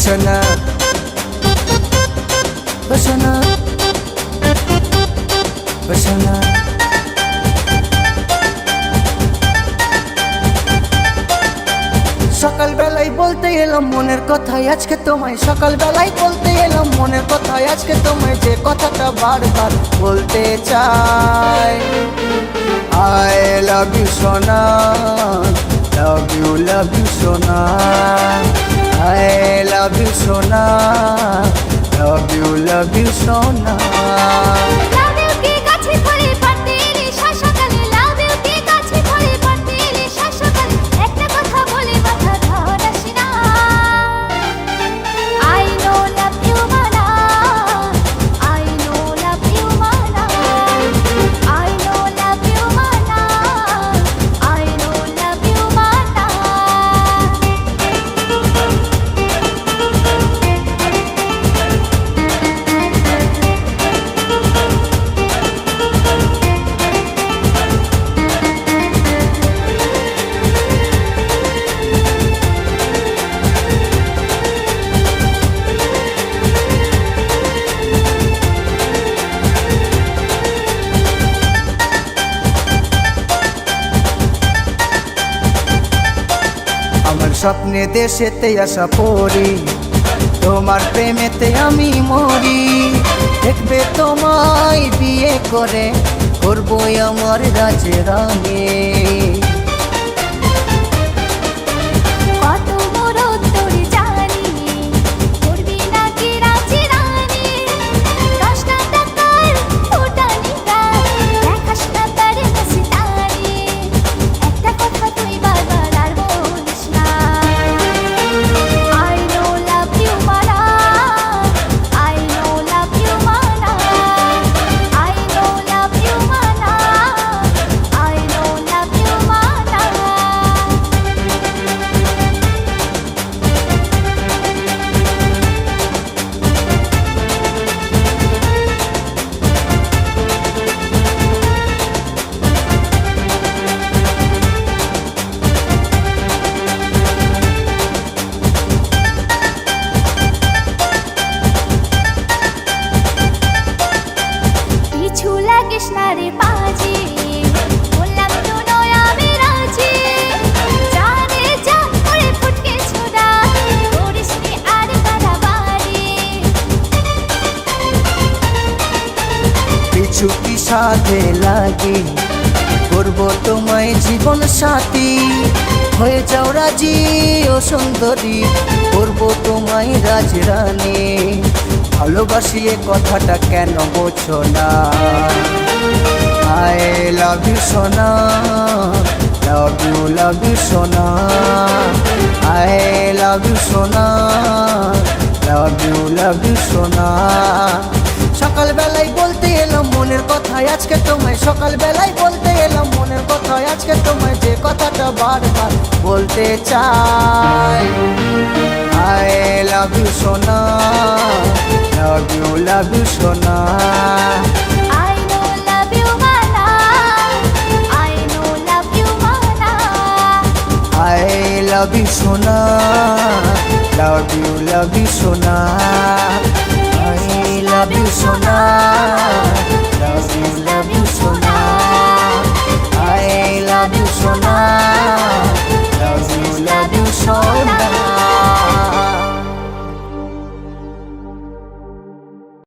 সোনা ও সোনা ও সোনা সকাল বেলায় বলতে এলাম মনের কথাই আজকে তোমায় সকাল বেলায় বলতে এলাম মনের কথাই আজকে তোমায় যে কথাটা বারবার বলতে চাই I love you সোনা love you সোনা I love you সোনা love you সোনা স্বপ্নে দেশেতে আসা পড়ি তোমার প্রেমেতে আমি মরি দেখবে তোমায় বিয়ে করে করবো আমার রাজে রানী কৃষ্ণারে পাজি বললাম তো নয় আমি রাজি জানে জান করে ফুটকে ছোড়া করিসনি আর বাড়াবাড়ি পিছু কি সাথে লাগে করবো তোমায় জীবন সাথী হয়ে যাও রাজি ও সুন্দরী করবো তোমায় রাজরানী ভালোবাসি এ কথাটা কেন বোঝো না I love you সোনা love you সোনা I love you সোনা love you সোনা সকাল বেলায় বলতে এলাম মনের কথাই আজকে তোমায় সকাল বেলায় বলতে এলাম মনের কথাই আজকে তোমায় যে কথাটা বারবার বলতে চাই I love you সোনা love you সোনা I know love you mana I know love you mana I love you সোনা love you সোনা I love you সোনা